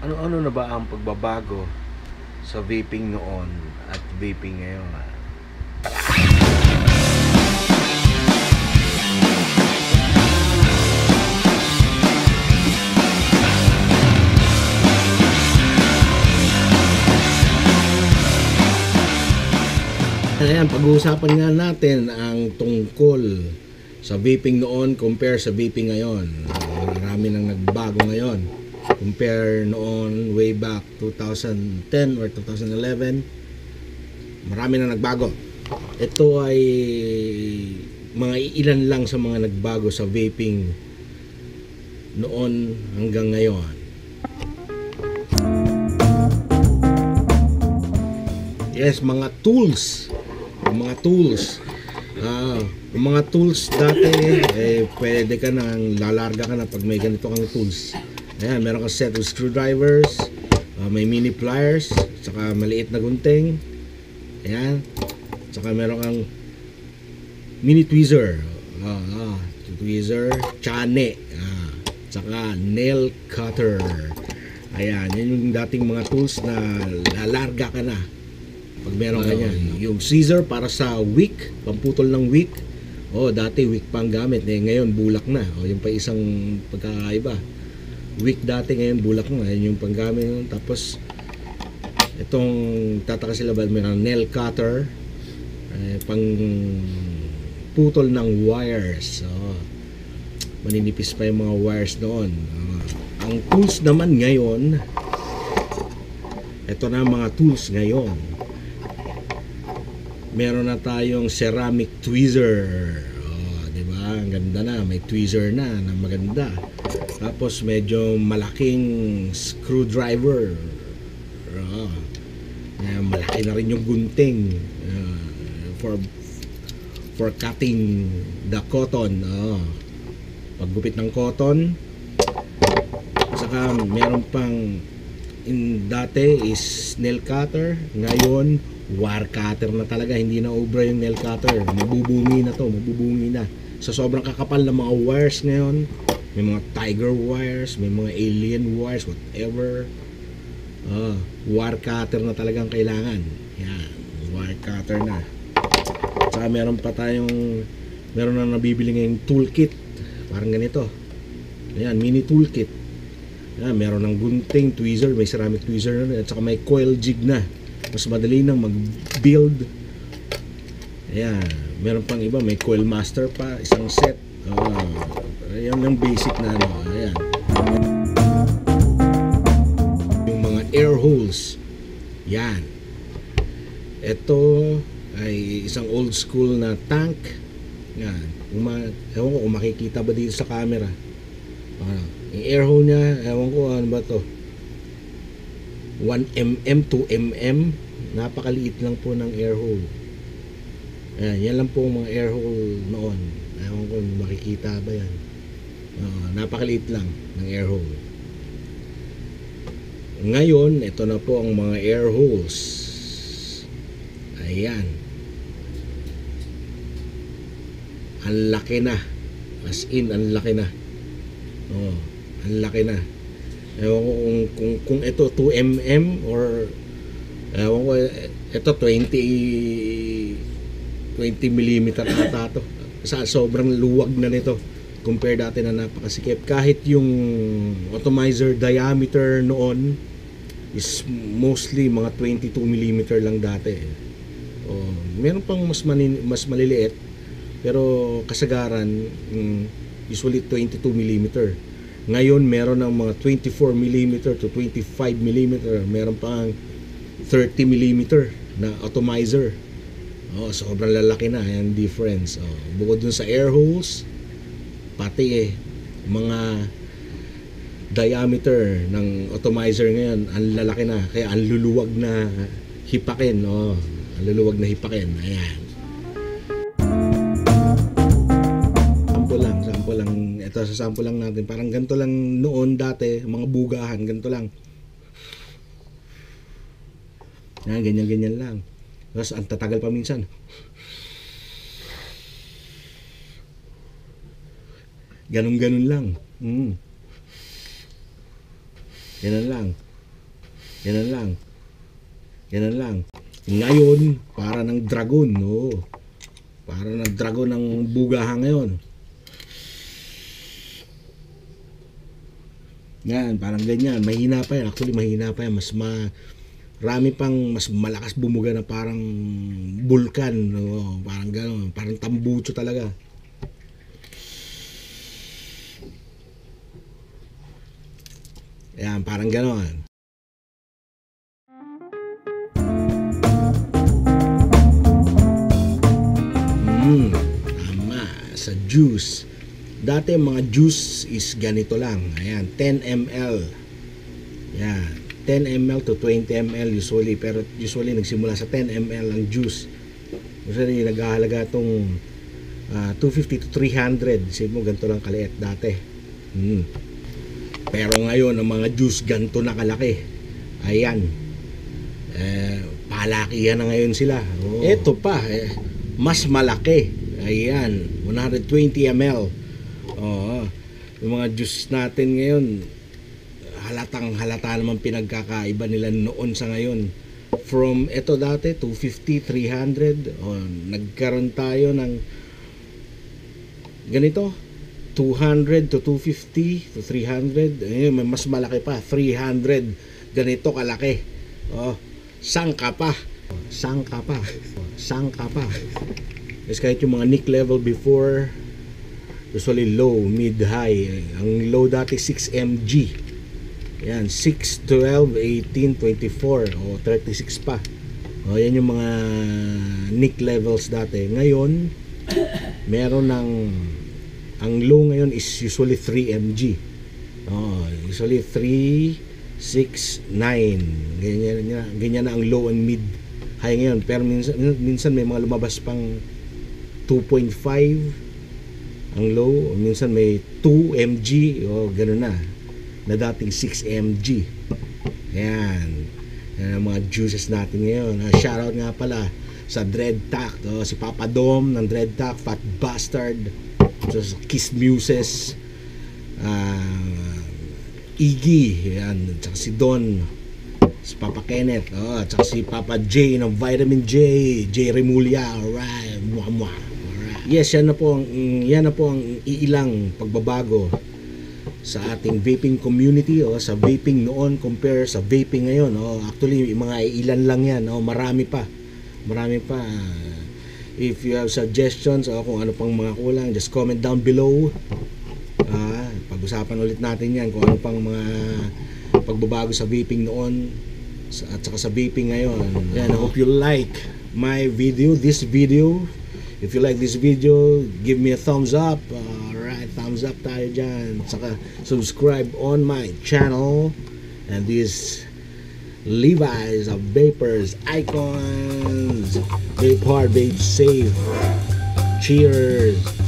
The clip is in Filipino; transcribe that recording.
Ano-ano na ba ang pagbabago sa vaping noon at vaping ngayon? Ayan, pag-uusapan nga natin ang tungkol sa vaping noon compare sa vaping ngayon. Marami nang nagbago ngayon. Compare noon way back 2010 or 2011, marami nang nagbago. Ito ay mga ilan lang sa mga nagbago sa vaping noon hanggang ngayon. Yes, mga tools. Yung mga tools dati, pwede ka nang lalarga ka na pag may ganito kang tools. Ayan, meron kang set of screwdrivers, may mini pliers, saka maliit na gunting. Ayan, saka meron kang mini tweezer, chane, saka nail cutter. Ayan, yun yung dating mga tools na lalarga ka na pag meron ganyan. Yung scissor para sa wick, pamputol ng wick. Dati wick pa ang gamit, ngayon bulak na. Yung pa isang pagkakaiba. Wick dati, ngayon bulak na. Yun yung panggamit. Tapos itong tataka sila ba, meron nail cutter, pang putol ng wires. Maninipis pa yung mga wires noon. Ang tools naman ngayon, ito na mga tools ngayon. Meron na tayong ceramic tweezer. Di ba? Ang ganda na, may tweezer na maganda. Tapos medyo malaking screwdriver. Malaki na rin yung gunting for cutting the cotton. Paggupit ng cotton. Saka meron pang dati is nail cutter, ngayon wire cutter na talaga, hindi na obra yung nail cutter. Mabubungi na sa sobrang kakapal ng mga wires ngayon. May mga tiger wires, may mga alien wires, whatever. Wire cutter na talagang kailangan. Yan, wire cutter na. Saka meron na nabibili ngayong toolkit, parang ganito. Ayan, mini toolkit. Meron ng gunting, tweezer, may ceramic tweezer na, at saka may coil jig na. Mas madali nang mag-build. Ayan, meron pang iba, may coil master pa, isang set. Ayan yung basic na ano. Ayan. Yung mga air holes. Yan. Ito ay isang old school na tank. Yan. Ewan ko kung makikita ba dito sa camera. Yung air hole niya, ewan ko ano ba to, 1mm, 2mm, napakaliit lang po ng air hole. Ayan, yan lang po mga air hole noon. Ewan ko makikita ba yan. Napakaliit lang ng air hole. Ngayon, ito na po ang mga air holes. Ayan, ang laki na, as in ang laki na. Ang laki na. Ewan ko kung ito 2mm or ewan ko, ito 20mm ata to. Sobrang luwag na nito compare dati na napakasikip. Kahit yung atomizer diameter noon is mostly mga 22mm lang dati. Meron pang mas maliliit, pero kasagaran usually 22mm. Ngayon meron ng mga 24mm to 25mm, meron pang 30mm na atomizer. Sobrang lalaki na yung difference. Bukod dun sa air holes, pati mga diameter ng atomizer ngayon ang lalaki na, kaya ang luluwag na hipakin. Ang luluwag na hipakin. Ayan. Sample lang. Ito sa sample lang natin. Parang ganito lang noon dati, mga bugahan, ganito lang. Yan, ganyan lang. Tapos ang tatagal pa minsan. Ganun lang. Ganun lang. Yan lang. Yan lang. Ngayon, para ng dragon, no? Para ng dragon ng bugahan ngayon. Yan, parang ganyan. Mahina pa yan. Actually, mahina pa yan. Marami pang mas malakas bumuga na parang bulkan, no? Parang gano'n. Parang tambucho talaga. Yan, parang gano'n. Tama. Sa juice. Dati mga juice is ganito lang. Ayan, 10 ml. Yan, 10 ml to 20 ml usually. Pero usually nagsimula sa 10 ml ang juice. Usually naghahalaga itong 250 to 300. Isip mo, ganito lang kaliit dati. Pero ngayon, ang mga juice ganito na kalaki. Ayan. Palakihan na ngayon sila. Ito pa, mas malaki. Ayan, 120 ml. Yung mga juice natin ngayon, halata naman pinagkakaiba nila noon sa ngayon. From ito dati 250, 300, nagkaroon tayo ng ganito 200 to 250 to 300. May mas malaki pa, 300. Ganito kalaki. Sangka pa. Kasi kahit yung mga nick level before, usually low, mid, high. Ang low dati 6 mg. Yan, 6, 12, 18, 24 o 36 pa. Yan yung mga nick levels dati. Ngayon, meron ang low ngayon is usually 3 mg. Usually 3, 6, 9. Ganyan na ang low and mid, high ngayon. Pero minsan may mga lumabas pang 2.5 ang low, minsan may 2 mg gano'n na dating 6 mg. Yan ang mga juices natin ngayon. Shoutout nga pala sa Dread Tack, si Papa Dom ng Dread Tack, Fat Bastard, so, Kiss Muses, Iggy, yan, tsaka si Don, si Papa Kenneth, tsaka si Papa J ng Vitamin J, J Remulia. Alright, yes, yan na po ang iilang pagbabago sa ating vaping community, sa vaping noon compare sa vaping ngayon. Actually, mga ilan lang yan. Marami pa. If you have suggestions kung ano pang mga kulang, just comment down below. Pag-usapan ulit natin yan kung ano pang mga pagbabago sa vaping noon at saka sa vaping ngayon. Yan, I hope you like my video, this video. If you like this video, give me a thumbs up. Alright, thumbs up tayo dyan. Saka subscribe on my channel. And these Levi's of Vapors Icons. Vape hard, vape safe. Cheers.